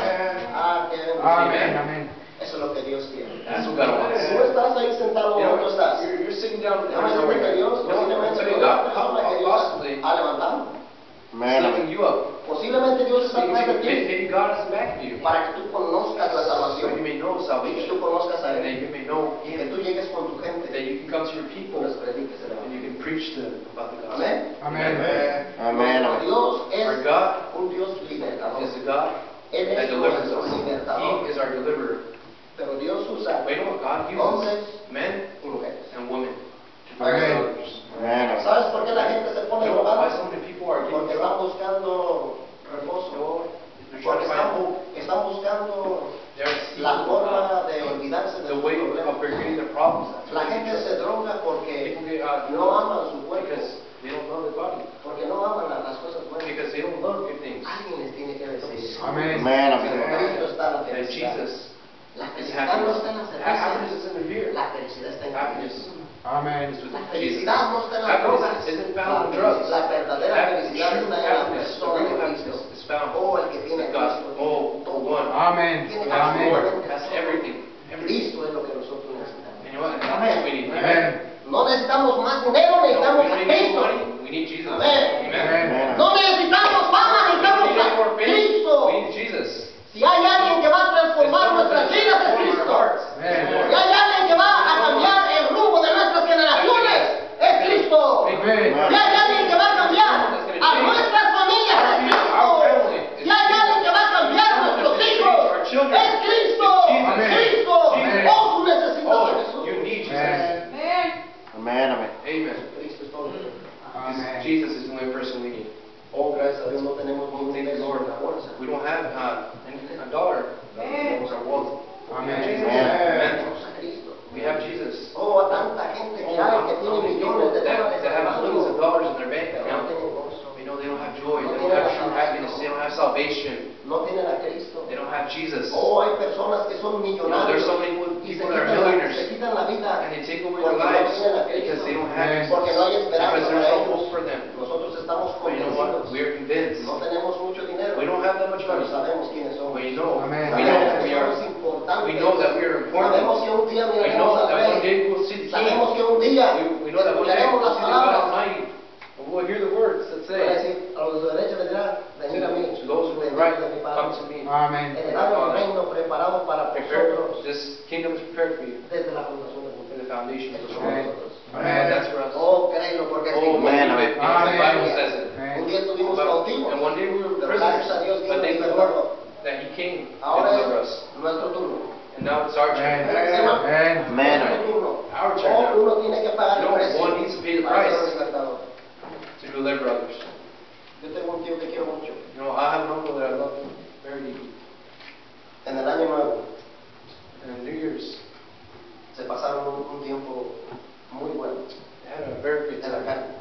Ah, qué bendición. Amén. Amén. Eso es lo que Dios quiere. that's what God wants. Si no estás ahí sentado You donde know, tú estás, you're sitting down in déjame decirte que Dios no, I'm posiblemente telling you, no es la God persona que Dios possibly ha levantado. lifting you up. Posiblemente Dios está atrás de ti Maybe God is back of you, para que tú conozcas la so you salvación may know y que salvation, tú conozcas a and that Él you may know y que Him, tú llegues con tu gente that you can come to your y people les prediques el and you Evangelio. can preach to them about the gospel. Amén. Amén. Nuestro Dios es Our God un Dios libertador. is the God Él that es delivers nuestro us. libertador. He is our deliverer. Pero Dios usa But you know what? God uses hombres men y mujeres. and women to Amén. deliver others. ¿Sabes por qué la gente se pone You know why drogada? so many people are Porque getting están drunk? buscando reposo. No, they're trying Porque to find hope. están buscando They're la seeking forma de olvidarse de the sus way of problemas. forgetting their problems. La gente se droga porque People get no aman su cuerpo, because they don't love their body, porque no aman las cosas buenas. because they don't love good things. Alguien les tiene que decir. Amén. En Cristo está la That felicidad. Jesus La is felicidad no está en la happiness. Happiness cerveza. is in the beer. La felicidad está en Happiness Cristo. Amén. is with La Jesus. felicidad no está en las drogas. Happiness isn't found in drugs. La verdadera felicidad True está en la happiness, the persona real de happiness Cristo. is found Oh, el que in tiene the a Cristo gospel. tiene Oh, the todo. one. Amén. Tiene That's Amén. Lord. absolutamente That's todo. everything. Everything. Cristo es lo que nosotros necesitamos. And you know what? And that's what we need. Amén. No necesitamos más dinero, No, necesitamos we a don't need Cristo. money. We need Jesus. Amén. Amen. No necesitamos fama, We don't necesitamos need any more a fame. Cristo. We need Jesus. Si hay alguien que va a transformar nuestras vidas es Cristo. Si hay alguien que va a cambiar el rumbo de nuestras generaciones es Cristo. Amén. Si hay alguien que va a cambiar a nuestras familias es Cristo. Si hay alguien que va a cambiar a nuestros hijos es Cristo. Amén. Cristo. Amén. Oh, tú necesitas a Oh, Jesús. you need Jesus. Amén. Amen. Cristo es todo. Amén. Jesus is the only person we need. Oh, gracias a Dios no tenemos ningún Thank you, peso Lord. de fuerza. We don't have a dollar. Those are wealth. Amén. Amen. Tenemos a Cristo. We have Jesus. Oh, a tanta gente que hay que tiene How many millones people de dólares that en el have millions of banco, dollars in their bank pero no account, tienen gozo. you know, they don't have joy, they don't have true happiness, they don't have salvation, No tienen a Cristo. they don't have Jesus. Oh, hay personas que son You know, there's millonarios so many y people that are millionaires, se quitan la vida and they take away porque their no lives tienen a because they Cristo, don't have Jesus, porque no hay esperanza because para there's no ellos. hope for them. Nosotros estamos But you know what? convencidos. We are convinced. No tenemos mucho dinero, We don't have that much pero money, sabemos quiénes somos. but you know, Amen. we know Sabemos who que we are. somos importantes. We know that we are important. Sabemos que un día We know miraremos al that one Rey. day we'll see the King. Sabemos que un día We know that one day escucharemos we'll las see the God palabras. Almighty. And we'll hear the words that Van a say, decir, a los de derecha le dirán, venid a mí, to those who are venid right, de mi come Padre. to me. Amén. Heredad el reino preparado para Prepare, vosotros this kingdom is prepared for you desde la fundación del in mundo. the foundation of Eso the somos world. nosotros. Amén. That's for us. Oh, créelo, porque es Oh, que believe Amen. it, because the Bible Amén. says it. un día estuvimos cautivos, And one day we were pero prisoners, gracias a Dios but vino thank el the Lord libertador. that He came to Ahora deliver us. es nuestro turno. And now it's our turn. Amén. Nuestro turno. Our turn Oh, now. uno tiene que pagar You el know, precio one needs to pay the para ser price. un libertador. To deliver others. Yo tengo un tío que quiero mucho. You know, I have an uncle that I love very deeply. En el año nuevo And in New Year's, se pasaron un tiempo muy bueno they had a very good en la time. carne.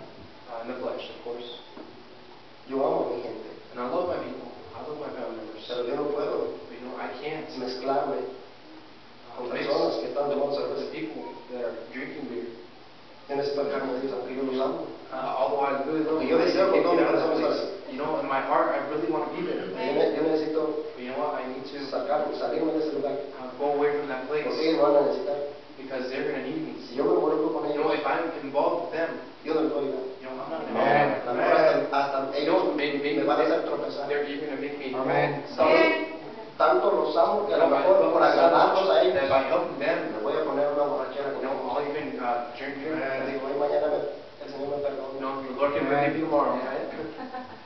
In the flesh, of course. Yo amo a mi gente, And I love my people. I love my family members. pero yo no puedo But you know, I can't mezclarme con mix personas que están tomando with cerveza. people that are drinking beer. Yo necesito alejarme de ellos, aunque yo los amo. Although I really love Yo deseo con todo mi corazón estar ahí. you know, in my heart, I really want to be there. Yo necesito But you know what? I need to salirme de ese lugar, go away from that place porque ellos van a necesitar. because they're going to need me. Si yo me involucro con You know, ellos, if I'm involved with them, yo no les doy nada. you know, I'm not Amen. involved. A lo mejor hasta You ellos know, maybe me van a hacer tropezar. they're going to make me Amen. Tanto los amo que a lo I mejor love por them so agradarlos much a ellos, that by helping them, me voy a poner una borrachera you con know, ellos. I'll even drink beer. Le digo, hoy mañana el Señor me You perdona. know, the Lord can forgive me tomorrow.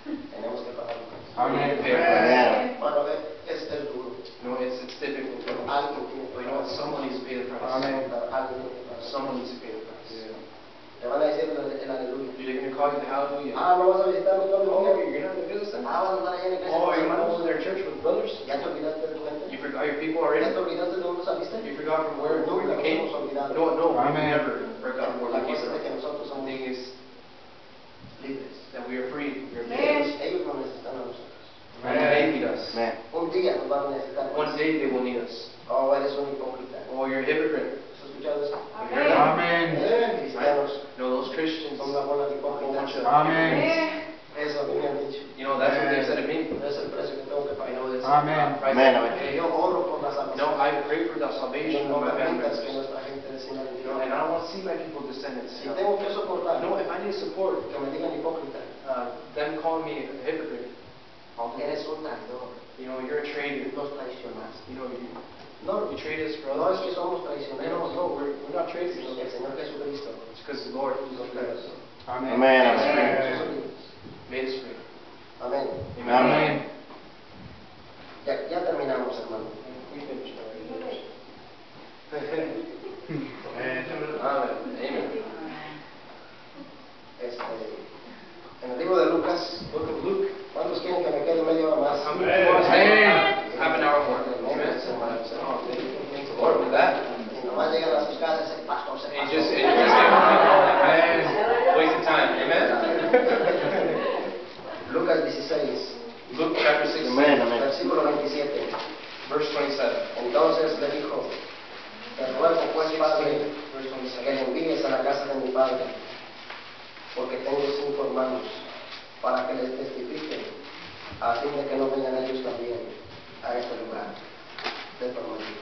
Tenemos que pagar el precio. Amén. Bueno, es duro. No, it's difficult. Pero alguien tiene But que you know, pagar. someone needs to pay the price. Amén. Alguien tiene que pagar. Someone needs to pay the price. Te van a decir el aleluya. You're going to call you the hallelujah. Ah, ¿no vas a visitar mi Oh, familia? you're not going to visit them? abandonar allá en la iglesia Oh, con los you're hermanos? over their church with brothers? ¿Ya te olvidaste de tu gente? You forgot your people already? ¿Ya te olvidaste de dónde saliste? You forgot from where Nunca you nos came? hemos olvidado. No, we Amen. never forgot where La we came cosa es de que from. nosotros The somos thing is libres. that we are free. We are Ellos, free. ellos no necesitan a nosotros. And they need us. Amen. Un día nos van a necesitar. One day they will need us. Oh, eres un hipócrita. Oh, you're a hypocrite. ¿Has escuchado eso? You heard that? Amen. Cristianos No, those Christians. son una bola de a whole bunch hipócritas. of Amen. Eso a mí me han dicho. You know, that's what they said to me. Es el precio que tengo que I pagar. know this. Amen. Right? Amen, amen. Hey, Yo oro por la no, salvación. I pray for the Y salvation no of my family permitas members. que nuestra gente descienda al You know, and infierno. I don't want to see my people descendants. Si tengo que soportar No, if I need support, que me digan hipócrita, them calling me a hypocrite, I'll do it. eres un traidor, You know, you're a traitor. nos traicionaste. You know, No, you trade us for no es others. que somos No, traicioneros, we're not traitors. sino que el Señor Jesucristo It's because the Lord nos Jesus liberó. Christ Amen. Amen. Nosotros libres. made us free. Amén. Amen. Ya terminamos, hermano. We finished already. Amen. Amen. En el libro de Lucas, Book of Luke. ¿cuántos quieren que me quede media hora más? How many people want to say Amen. half an hour more? Amen. Oh, thank the Lord for that. Y nomás llegan a sus casas, el pastor se And pasó. just Amen. Wasting time. Amen. Lucas 16, Luke chapter 16, Amen. Amen. versículo 27. verse 27. Entonces le dijo, te ruego pues, Padre, Verse que le 27. envíes a la casa de mi padre, porque tengo 5 hermanos, para que les testifiquen, a fin de que no vengan ellos también a este lugar de tormento.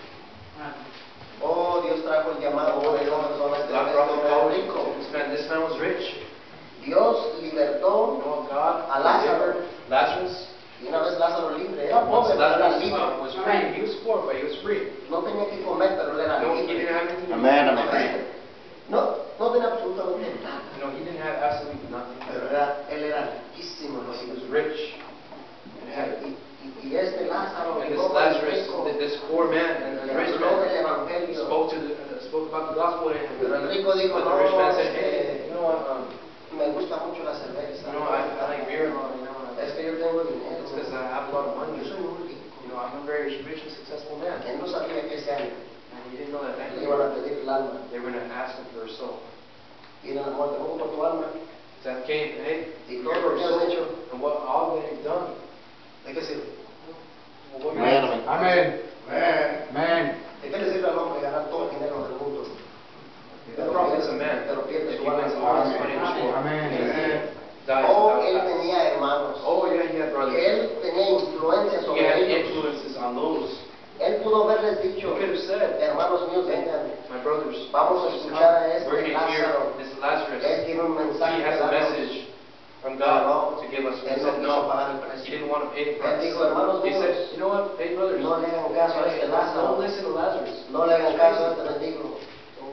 Oh, Dios trajo el llamado de esa persona, este God brought the hombre call rico. to this man was rich. Dios You libertó, know, God A Lázaro. delivered Lazarus. y una vez Lázaro libre, era Once pobre, pero era Lazarus libre. was free. He was poor, but he was free. No tenía que comer, pero él era No, he libre. didn't have anything to Amen. do. Amen. No tenía absolutamente nada, No, he didn't have absolutely nothing. pero él era riquísimo. He was rich. Y este Lázaro, And que this no era Lazarus, rico, this poor man and le the rich habló del man evangelio. spoke about the gospel to him. Pero el rico dijo, But the rich man no, said, hey, you know what? me gusta mucho la cerveza. You know, I like beer a lot. You know, Es que yo tengo dinero. it's because I have a lot of money. Yo soy muy rico. You know, I'm a very rich and successful man. Él no sabía que ese año And he didn't know that le next iban a year pedir el alma. they were going to ask him for a soul. Y era la muerte, ¿cómo por tu alma? Death came, hey, Y you todo for lo a que has soul. hecho, And what all that you've done. ¿de qué sirve? Well, what Amen. Amen. Amen. ¿De qué le sirve al hombre ganar todo el dinero del mundo? The prophet is a man. Pero pierde If su he wins alma. all his money in this world, Amen. dies Oh, without él that. tenía hermanos. Oh, yeah, he had brothers. Él tenía influencia He sobre had ellos. influences on those. Él pudo haberles He dicho, could have said, hermanos míos, vengan, my brothers, vamos a just escuchar a come. este We're going to hear Lázaro. this Lazarus. Él tiene un mensaje He que has a darnos. message from God to give us. He Él no said, quiso no, pagar el he precio. didn't want to pay the Él price. dijo, hermanos He míos, said, you know what, hey brothers, no le hagan caso a este don't Lázaro. listen to Lazarus. No le hagan caso a este mendigo.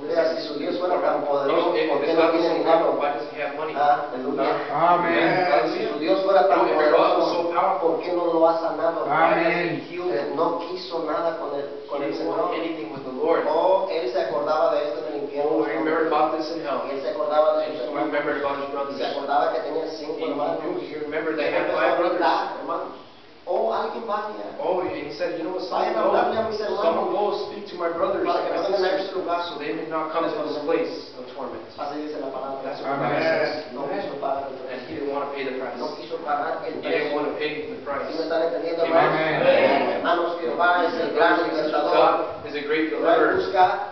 Mira, si su Dios fuera tan poderoso, If ¿por qué his no God was tiene so powerful, dinero? why does he have money? Aleluya. Amen. Si su Dios fuera tan No, if your God was poderoso, so powerful, ¿por qué no lo ha sanado? why Amen. hasn't he healed him? No quiso nada con He el didn't want Señor. anything with the Lord. Oh, él se acordaba de esto en el infierno. Oh, he remembered about this in hell. Y él se acordaba de And sus he hermanos. remembered about his Y brothers. se acordaba que tenía 5 He hermanos. remembered Y they él had empezó a 5 brothers. gritar, hermanos. Oh, alguien vaya Oh, and he said, you know what, Vayan a hablarle a mis hermanos. someone go speak to my brothers, Para que my no vengan a sisters, este lugar. so they may not come to this place of torment. Así dice la palabra. That's what Amen. God says. No quiso pagar el And precio. he didn't want to pay the price. No quiso pagar el He didn't want precio. to pay the price. ¿Sí me están entendiendo, Amen. hermanos? Amen. Hermanos, Jehová es el gran libertador. God is a great deliverer.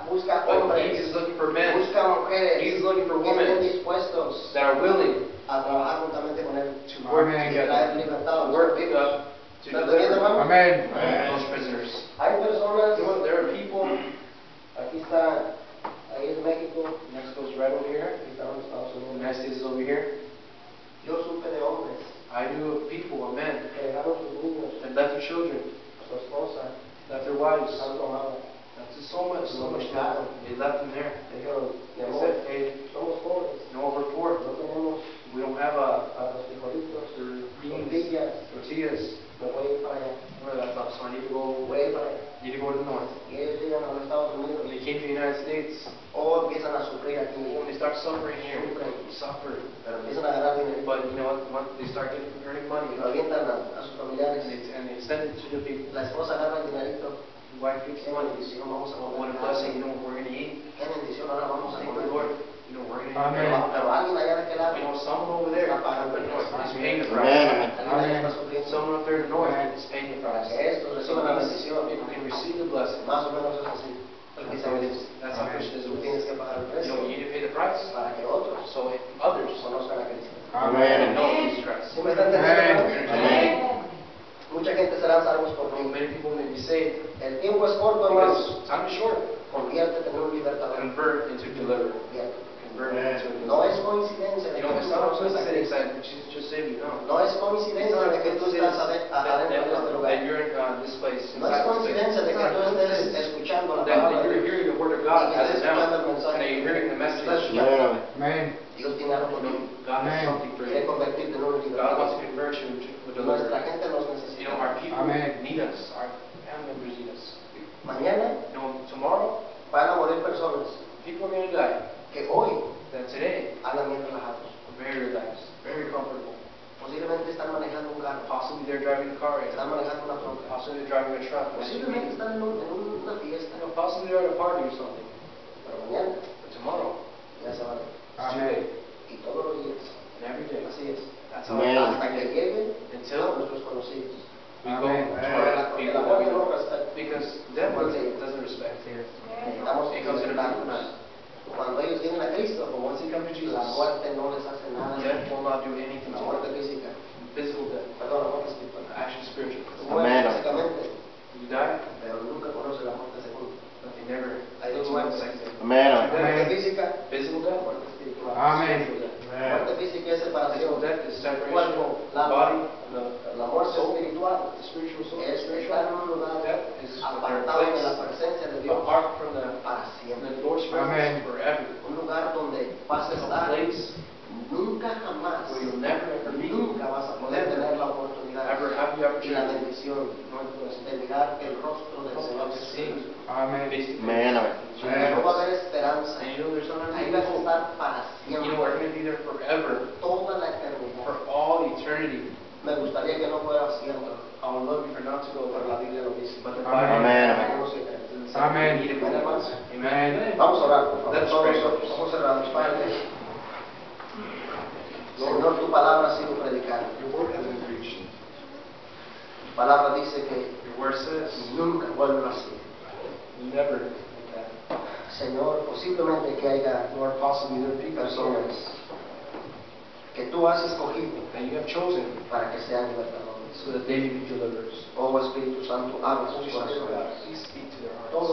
Busca But he hombres, is looking for men busca mujeres He's looking for que estén women dispuestos that are willing a trabajar juntamente con él to work Amen. y traer together, libertad a to los work vivos. to ¿Me entienden, deliver hermano? Amen. those prisoners. Hay personas, You know what? There are people. aquí está, ahí es México, Mexico's right over here. aquí están los Estados The Unidos. United States is over here. Yo supe de hombres I knew of people, of men, que dejaron sus niños, that left their children, su esposa, left their wives. algo amado. That's so much time. They left them there. Le dijeron, mi They amor, said, hey, somos pobres, no, we're poor. no tenemos We don't have a para los frijolitos, beans, tortillas, tortillas. me voy a ir para allá, So I need to go. voy a ir para allá. Need to go to the north. Y ellos llegan a los Estados Unidos When they came to the United States, o empiezan a sufrir aquí, when they start suffering here, Sufren. we suffer. pero empiezan a ganar dinero. But you know what? Once they start earning money, y lo avientan a sus familiares. and they send it to the people. La esposa agarra el dinerito. The wife gets Qué money. bendición, vamos a What a comer. blessing, you know what we're going to eat. Qué bendición, ahora vamos a Thank comer. the Lord, you know we're going to Amen. eat. Pero alguien allá de aquel lado, You know, someone over there Está pagando el north precio. is paying the Amen. price. alguien allá está sufriendo. Someone up there in the north Amen. is paying the Para price. que estos So reciban la these bendición. people can receive the blessing. Más o menos es así. El That's cristianismo. how it is. That's how Amen. Christianism Tú is. tienes que pagar el You precio know, you need to pay the price para que otros so others conozcan a Cristo. Amen. know Jesus Christ. ¿Sí me están entendiendo? Amen. Mucha gente será salvos por mí. Many people may be saved El tiempo es corto, hermanos. because time is short. Conviértete en un libertador. Convert into deliverer. Bien. Convert into a No deliverer. es coincidencia de You que know, tú it's not conoces a coincidence Cristo. that Jesus just saved you. No. No es coincidencia de que tú estás adentro de este lugar. That you're in this place. No es coincidencia de que tú estés escuchando la That palabra de you're Dios. hearing the word of God Y que as estés it now. escuchando el mensaje. And that you're hearing the message. Amen. Amen. Dios tiene algo You contigo. know, God has Amen. something for Quiere you. convertirte en un God wants libertador. to convert you into a Nuestra deliverer. gente nos You necesita. know, our people Amen. need us. Our family members need us. Mañana You know, tomorrow, van a morir personas people are going to die. que hoy That today, andan bien relajados. are very relaxed, very comfortable. Posiblemente están manejando un carro, Possibly they're driving a car right están now. manejando una troca. Possibly they're driving a truck. an Posiblemente SUV. están en una fiesta. You know, possibly they're at a party or something. Pero mañana But tomorrow, ya se van. Amen. Y todos los días. and every day, Así es. that's how Amen. it is. Hasta que lleguen a Until nuestros conocidos. we go Amen. to Porque our el people. amor no respeta. Because death doesn't respect. Necesitamos It comes in a libertarnos. different Cuando ellos vienen a Cristo, But once they come to Jesus, la muerte no les hace nada. death will not do anything La to muerte them. física, Physical death, perdón, la muerte espiritual. actually spiritual. Tú mueres Amén. físicamente, You die, pero nunca conoces la muerte segunda. but they never Hay dos get to know the muertes. second death. Amen. Muerte Amen. física, Physical death, muerte espiritual. Amen. spiritual death. Muerte física es Physical separación. death is El separation cuerpo, of the la body, La muerte espiritual the spiritual soul. es Spiritual estar en un lugar death is apartado de la presencia de Dios apart from the para siempre. Lord's Amen. presence forever. Un lugar donde vas a A estar place nunca jamás, where you'll never ever be, nunca vas a poder tener la oportunidad ever have the y la opportunity bendición de mirar el rostro del Señor to see Jesús. Amen. face to face. Amen. Ahí no va a haber esperanza. And you know there's not Ahí any vas a hope. estar para You know we're siempre, going to be there forever, toda la eternidad. for all eternity. Me gustaría que no fuera cierto, I would love you for not to go, pero la Biblia lo dice. but the Amen. Bible Amen. Algunos sí creen. doesn't say Amen. we need to go. Amen. Vamos a orar, por favor. Let's Todos pray. los ojos cerrados. Padre, Señor, tu palabra ha sido predicada. Your word has been preached. Tu palabra dice que Your word says nunca vuelve así. never like that. Señor, posiblemente que haya Lord, possibly there be personas que tú has escogido that you have chosen para que sean libertadores. so that they may be deliverers. Oh Espíritu Santo, habla sus Holy Spirit of God, corazones. please speak to their hearts. Todos